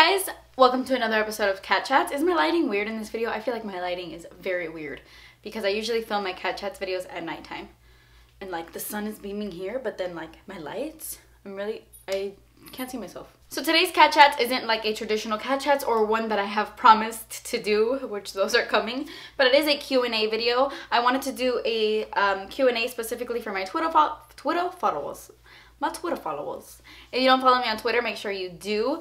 guys, welcome to another episode of Cat Chats. Is my lighting weird in this video? I feel like my lighting is very weird because I usually film my Cat Chats videos at nighttime. And like the sun is beaming here, but then like my lights, I can't see myself. So today's Cat Chats isn't like a traditional Cat Chats or one that I have promised to do, which those are coming, but it is a Q&A video. I wanted to do a Q&A specifically for my Twitter followers. My Twitter followers. If you don't follow me on Twitter, make sure you do.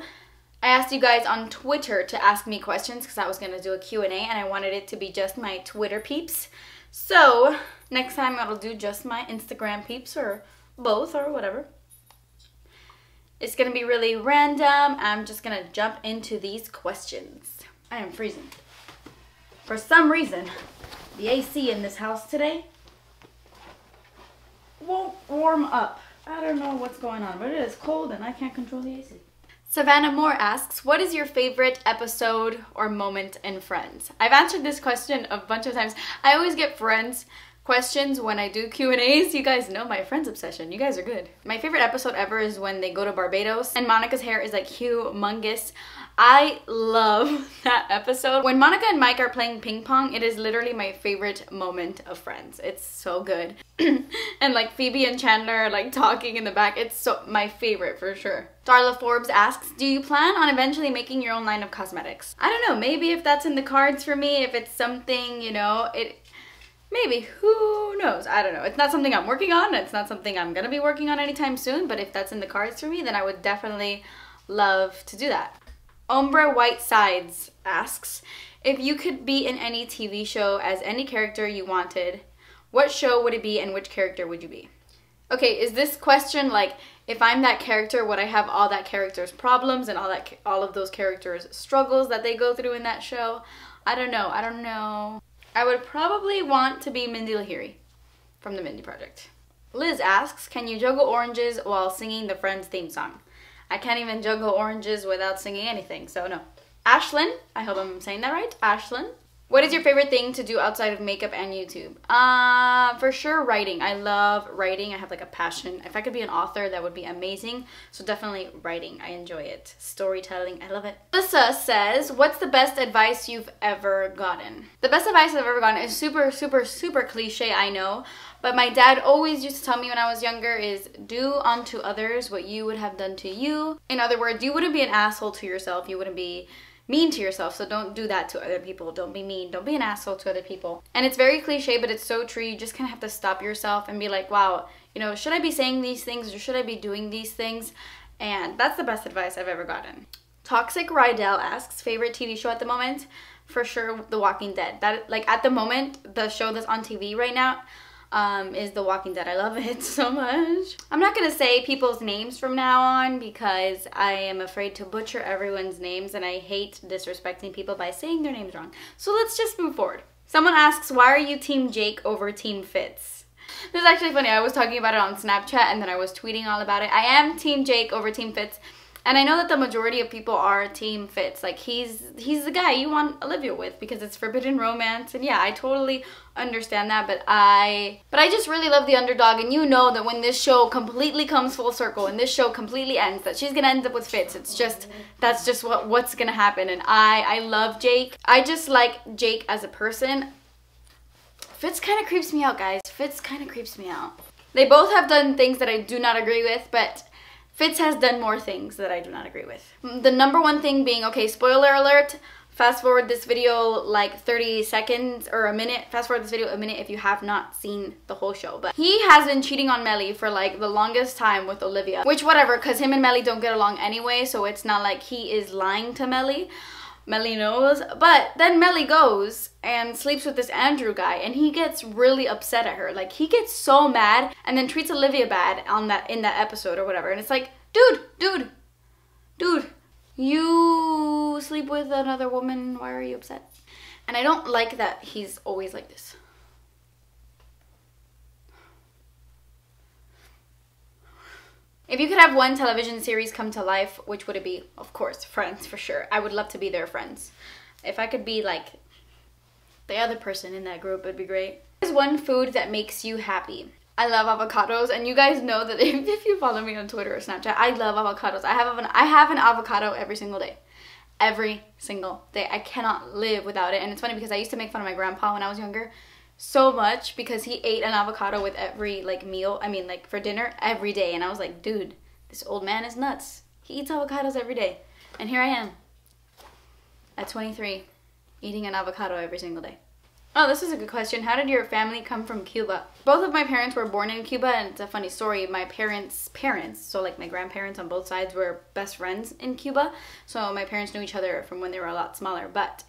I asked you guys on Twitter to ask me questions because I was going to do a Q&A and I wanted it to be just my Twitter peeps. So next time I'll do just my Instagram peeps or both or whatever. It's going to be really random. I'm just going to jump into these questions. I am freezing. For some reason, the AC in this house today won't warm up. I don't know what's going on, but it is cold and I can't control the AC. Savannah Moore asks, what is your favorite episode or moment in Friends? I've answered this question a bunch of times. I always get Friends questions when I do Q&As. You guys know my Friends obsession. You guys are good. My favorite episode ever is when they go to Barbados and Monica's hair is like humongous. I love that episode. When Monica and Mike are playing ping pong, it is literally my favorite moment of Friends. It's so good. And like Phoebe and Chandler are like talking in the back. It's so my favorite for sure. Darla Forbes asks, do you plan on eventually making your own line of cosmetics? I don't know, maybe if that's in the cards for me, if it's something, you know, maybe, who knows? I don't know. It's not something I'm working on. It's not something I'm gonna be working on anytime soon, but if that's in the cards for me, then I would definitely love to do that. Ombra White Sides asks, if you could be in any TV show as any character you wanted, what show would it be and which character would you be? Okay, is this question like, if I'm that character, would I have all that character's problems and all of those characters' struggles that they go through in that show? I don't know. I would probably want to be Mindy Lahiri from the Mindy Project. Liz asks, can you juggle oranges while singing the Friends theme song? I can't even juggle oranges without singing anything, so no. Ashlyn, I hope I'm saying that right. Ashlyn, what is your favorite thing to do outside of makeup and YouTube? For sure writing. I love writing. I have like a passion. If I could be an author, that would be amazing. So definitely writing. I enjoy it. Storytelling. I love it. Alyssa says, what's the best advice you've ever gotten? The best advice I've ever gotten is super, super, super cliche, I know. But my dad always used to tell me when I was younger is do unto others what you would have done to you. In other words, you wouldn't be an asshole to yourself. You wouldn't be mean to yourself, so don't do that to other people. Don't be mean. Don't be an asshole to other people. And it's very cliche, but it's so true. You just kind of have to stop yourself and be like, wow, you know, should I be saying these things or should I be doing these things? And that's the best advice I've ever gotten. Toxic Rydell asks, favorite TV show at the moment? For sure, The Walking Dead. That, like, at the moment, the show that's on TV right now is The Walking Dead. I love it so much. I'm not gonna say people's names from now on because I am afraid to butcher everyone's names and I hate disrespecting people by saying their names wrong. So let's just move forward. Someone asks, why are you Team Jake over Team Fitz? This is actually funny. I was talking about it on Snapchat and then I was tweeting all about it. I am Team Jake over Team Fitz. And I know that the majority of people are Team Fitz. Like, he's the guy you want Olivia with because it's forbidden romance. And yeah, I totally understand that. But I just really love the underdog. And you know that when this show completely comes full circle and this show completely ends, that she's going to end up with Fitz. It's just, that's just what's going to happen. And I love Jake. I just like Jake as a person. Fitz kind of creeps me out, guys. Fitz kind of creeps me out. They both have done things that I do not agree with, but Fitz has done more things that I do not agree with. The number one thing being, okay, spoiler alert, fast forward this video like 30 seconds or a minute. Fast forward this video a minute if you have not seen the whole show. But he has been cheating on Melly for like the longest time with Olivia. Which whatever, because him and Melly don't get along anyway, so it's not like he is lying to Melly. Melly knows. But then Melly goes and sleeps with this Andrew guy and he gets really upset at her. Like, he gets so mad and then treats Olivia bad in that episode or whatever. And it's like, dude, you sleep with another woman. Why are you upset? And I don't like that he's always like this. If you could have one television series come to life, which would it be? Of course, Friends, for sure. I would love to be their friends. If I could be like the other person in that group, it'd be great. What is one food that makes you happy? I love avocados, and you guys know that if you follow me on Twitter or Snapchat, I love avocados. I have an avocado every single day. Every single day. I cannot live without it. And it's funny because I used to make fun of my grandpa when I was younger so much because he ate an avocado with every like meal, I mean like for dinner every day. And I was like, dude, this old man is nuts. He eats avocados every day. And here I am at 23 eating an avocado every single day. Oh, this is a good question. How did your family come from Cuba? Both of my parents were born in Cuba, and it's a funny story. My parents, so like my grandparents on both sides, were best friends in Cuba. So my parents knew each other from when they were a lot smaller. But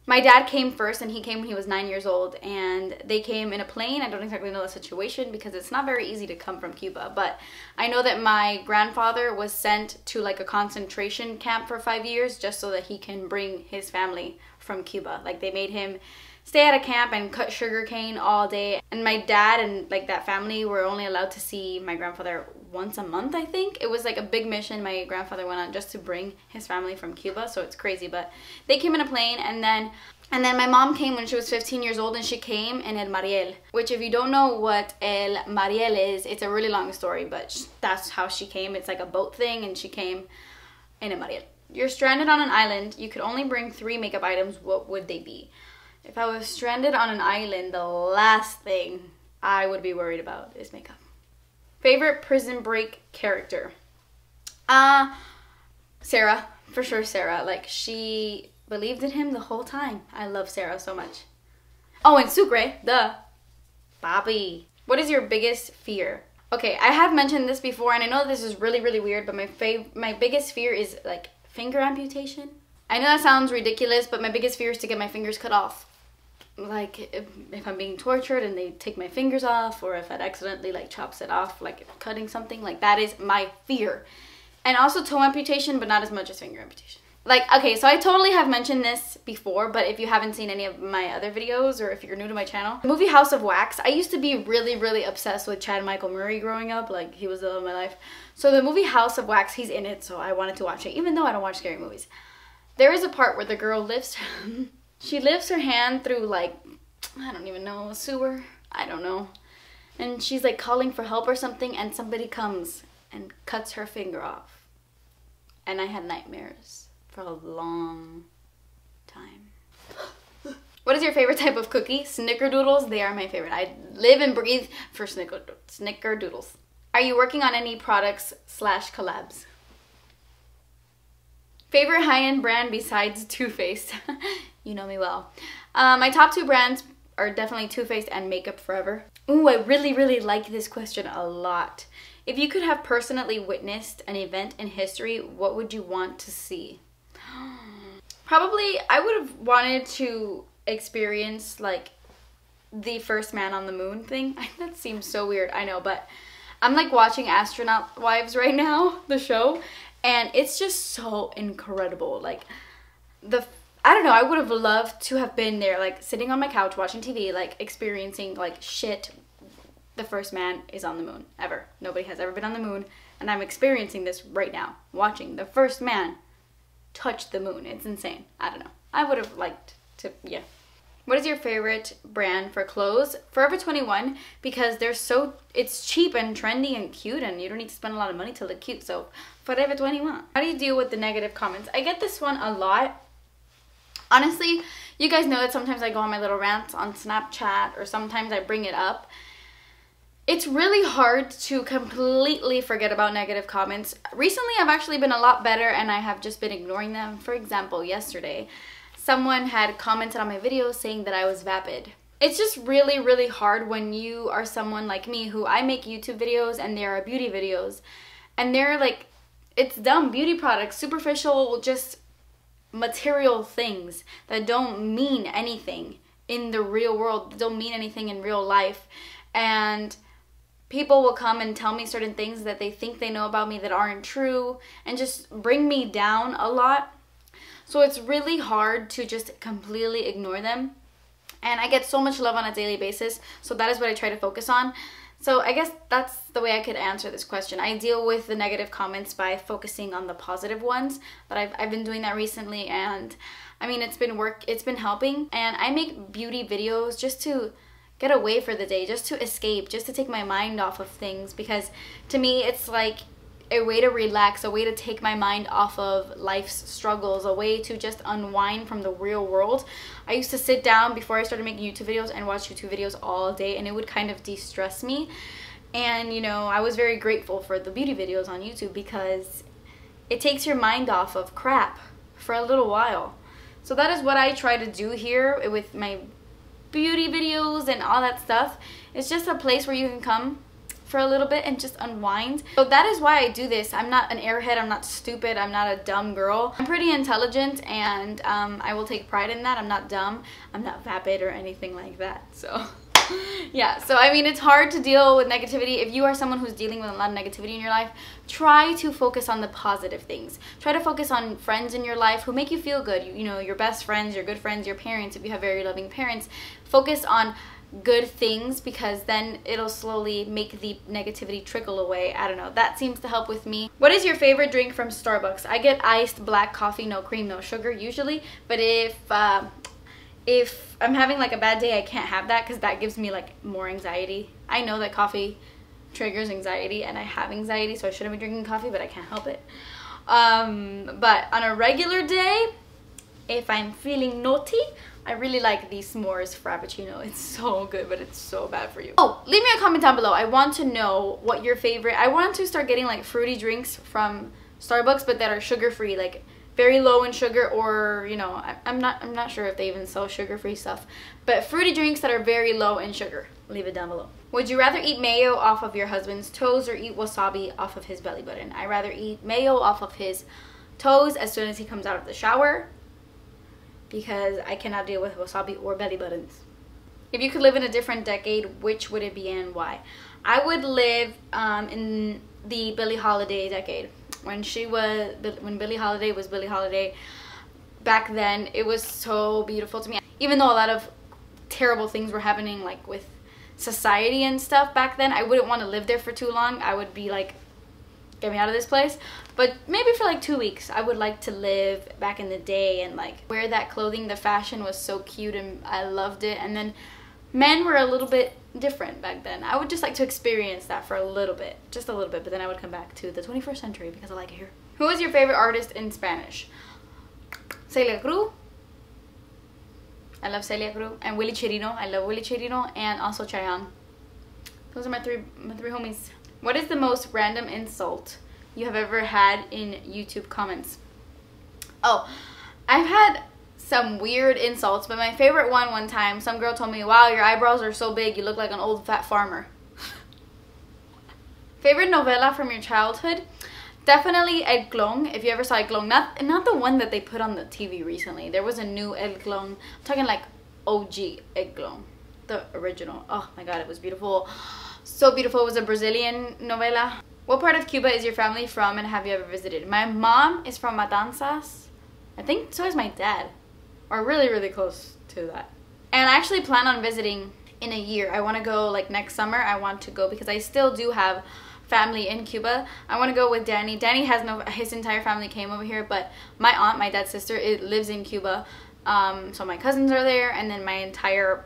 my dad came first, and he came when he was 9 years old, and they came in a plane. I don't exactly know the situation because it's not very easy to come from Cuba. But I know that my grandfather was sent to like a concentration camp for 5 years just so that he can bring his family from Cuba. Like they made him stay at a camp and cut sugar cane all day. And my dad and like that family were only allowed to see my grandfather once a month, I think. It was like a big mission my grandfather went on just to bring his family from Cuba, so it's crazy. But they came in a plane, and then my mom came when she was 15 years old, and she came in El Mariel, which if you don't know what El Mariel is, it's a really long story, but that's how she came. It's like a boat thing, and she came in El Mariel. You're stranded on an island. You could only bring 3 makeup items. What would they be? If I was stranded on an island, the last thing I would be worried about is makeup. Favorite Prison Break character? Sarah. For sure Sarah. Like, she believed in him the whole time. I love Sarah so much. Oh, and Sucre. Duh. Bobby. What is your biggest fear? Okay, I have mentioned this before, and I know this is really, really weird, but my biggest fear is, like, finger amputation. I know that sounds ridiculous, but my biggest fear is to get my fingers cut off. Like if I'm being tortured and they take my fingers off, or if it accidentally like chops it off, like cutting something, like that is my fear. And also toe amputation, but not as much as finger amputation. Like, okay, so I totally have mentioned this before, but if you haven't seen any of my other videos, or if you're new to my channel, the movie House of Wax, I used to be really, really obsessed with Chad Michael Murray growing up. Like, he was the love of my life. So the movie House of Wax, he's in it, so I wanted to watch it, even though I don't watch scary movies. There is a part where the girl lifts she lifts her hand through, like, I don't even know, a sewer? I don't know. And she's, like, calling for help or something, and somebody comes and cuts her finger off. And I had nightmares for a long time. What is your favorite type of cookie? Snickerdoodles, they are my favorite. I live and breathe for snickerdoodles. Are you working on any products / collabs? Favorite high-end brand besides Too Faced? You know me well. My top 2 brands are definitely Too Faced and Makeup Forever. Ooh, I really, really like this question a lot. If you could have personally witnessed an event in history, what would you want to see? Probably, I would have wanted to experience, like, the first man on the moon thing. That seems so weird, I know, but I'm, like, watching Astronaut Wives right now, the show, and it's just so incredible. Like, I don't know, I would have loved to have been there, like, sitting on my couch watching TV, like, experiencing, like, shit, the first man is on the moon, ever. Nobody has ever been on the moon, and I'm experiencing this right now, watching the first man touch the moon. It's insane. I don't know. I would have liked to, yeah. What is your favorite brand for clothes? Forever 21, because it's cheap and trendy and cute, and you don't need to spend a lot of money to look cute, so Forever 21. How do you deal with the negative comments? I get this one a lot. Honestly, you guys know that sometimes I go on my little rants on Snapchat, or sometimes I bring it up. It's really hard to completely forget about negative comments. Recently, I've actually been a lot better, and I have just been ignoring them. For example, yesterday, someone had commented on my video saying that I was vapid. It's just really, really hard when you are someone like me, who I make YouTube videos and they are beauty videos, and they're like, it's dumb beauty products, superficial, just material things that don't mean anything in the real world, don't mean anything in real life. And people will come and tell me certain things that they think they know about me that aren't true, and just bring me down a lot. So it's really hard to just completely ignore them. And I get so much love on a daily basis, so that is what I try to focus on. So I guess that's the way I could answer this question. I deal with the negative comments by focusing on the positive ones, but I've been doing that recently, and I mean, it's been helping. And I make beauty videos just to get away for the day, just to escape, just to take my mind off of things, because to me it's like a way to relax, a way to take my mind off of life's struggles, a way to just unwind from the real world. I used to sit down before I started making YouTube videos and watch YouTube videos all day, and it would kind of de-stress me. And you know, I was very grateful for the beauty videos on YouTube because it takes your mind off of crap for a little while. So that is what I try to do here with my beauty videos and all that stuff. It's just a place where you can come for a little bit and just unwind. So that is why I do this. I'm not an airhead, I'm not stupid, I'm not a dumb girl. I'm pretty intelligent, and I will take pride in that. I'm not dumb, I'm not vapid or anything like that. So yeah, so I mean, it's hard to deal with negativity. If you are someone who's dealing with a lot of negativity in your life, try to focus on the positive things. Try to focus on friends in your life who make you feel good. You know, your best friends, your good friends, your parents, if you have very loving parents. Focus on good things, because then it'll slowly make the negativity trickle away. I don't know, that seems to help with me. What is your favorite drink from Starbucks? I get iced black coffee, no cream, no sugar usually, but if I'm having like a bad day, I can't have that because that gives me like more anxiety. I know that coffee triggers anxiety, and I have anxiety, so I shouldn't be drinking coffee, but I can't help it. But on a regular day, if I'm feeling naughty, I really like the s'mores frappuccino. It's so good, but it's so bad for you. Oh, leave me a comment down below. I want to know what your favorite... I want to start getting like fruity drinks from Starbucks, but that are sugar-free, like very low in sugar, or you know, I'm not sure if they even sell sugar-free stuff, but fruity drinks that are very low in sugar. Leave it down below. Would you rather eat mayo off of your husband's toes or eat wasabi off of his belly button? I rather eat mayo off of his toes as soon as he comes out of the shower, because I cannot deal with wasabi or belly buttons. If you could live in a different decade, which would it be and why? I would live in the Billie Holiday decade. When Billie Holiday was Billie Holiday, back then, it was so beautiful to me. Even though a lot of terrible things were happening, like with society and stuff back then, I wouldn't want to live there for too long. I would be like, get me out of this place. But maybe for like 2 weeks, I would like to live back in the day and like wear that clothing. The fashion was so cute and I loved it. And then men were a little bit different back then. I would just like to experience that for a little bit, just a little bit, but then I would come back to the 21st century because I like it here. Who is your favorite artist in Spanish? Celia Cruz. I love Celia Cruz. And Willy Chirino. I love Willy Chirino. And also Chayanne. Those are my three homies. What is the most random insult you have ever had in YouTube comments? Oh, I've had some weird insults, but my favorite one time, some girl told me, wow, your eyebrows are so big, you look like an old fat farmer. Favorite novella from your childhood? Definitely El Clon, if you ever saw El Clon. Not the one that they put on the TV recently. There was a new El Clon. I'm talking like OG El Clon, the original. Oh my god, it was beautiful. So beautiful. It was a Brazilian novella. What part of Cuba is your family from and have you ever visited? My mom is from Matanzas. I think so is my dad. Or really, really close to that. And I actually plan on visiting in a year. I want to go like next summer. I want to go because I still do have family in Cuba. I want to go with Danny. Danny has his entire family came over here, but my aunt, my dad's sister, lives in Cuba. So my cousins are there, and then my entire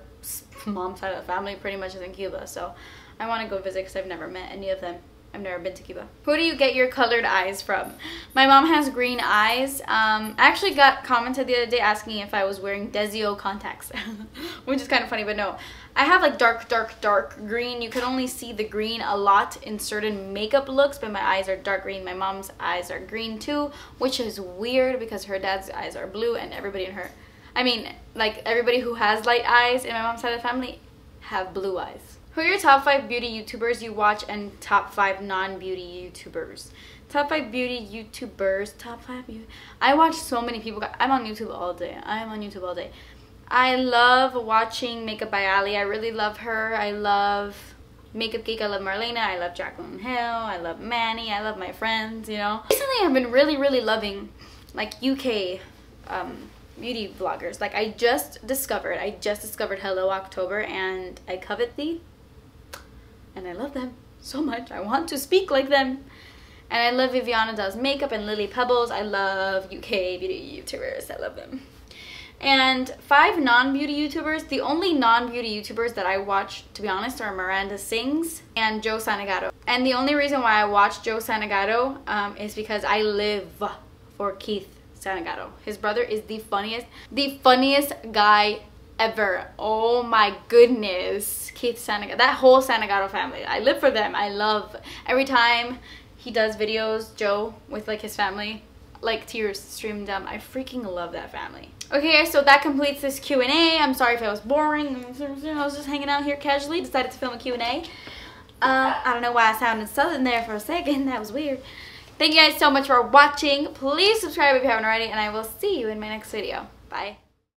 mom's side of the family pretty much is in Cuba. So I want to go visit because I've never met any of them. I've never been to Cuba. Who do you get your colored eyes from? My mom has green eyes. I actually got commented the other day asking if I was wearing Desio contacts, which is kind of funny, but no. I have like dark green. You can only see the green a lot in certain makeup looks, but my eyes are dark green. My mom's eyes are green too, which is weird because her dad's eyes are blue, and everybody in her, I mean, like everybody who has light eyes in my mom's side of the family have blue eyes. Who are your top 5 beauty YouTubers you watch and top 5 non-beauty YouTubers? Top 5 beauty YouTubers, top 5 beauty. I watch so many people. I'm on YouTube all day. I am on YouTube all day. I love watching Makeup by Ali. I really love her. I love Makeup Geek. I love Marlena. I love Jaclyn Hill. I love Manny. I love my friends, you know. Recently I've been really loving like UK beauty vloggers. Like I just discovered Hello October and I Covet Thee. And I love them so much. I want to speak like them. And I love Viviana Does Makeup and Lily Pebbles. I love UK beauty YouTubers. I love them. And 5 non-beauty YouTubers. The only non-beauty YouTubers that I watch, to be honest, are Miranda Sings and Joe Santagato. And the only reason why I watch Joe Santagato is because I live for Keith Santagato. His brother is the funniest guy ever. Oh my goodness. Keith Santagato, that whole Santagato family. I live for them. I love every time he does videos, Joe, with like his family, like tears stream down. I freaking love that family. Okay guys, so that completes this Q&A. I'm sorry if it was boring. I was just hanging out here casually, decided to film a Q&A. I don't know why I sounded southern there for a second. That was weird. Thank you guys so much for watching. Please subscribe if you haven't already, and I will see you in my next video. Bye.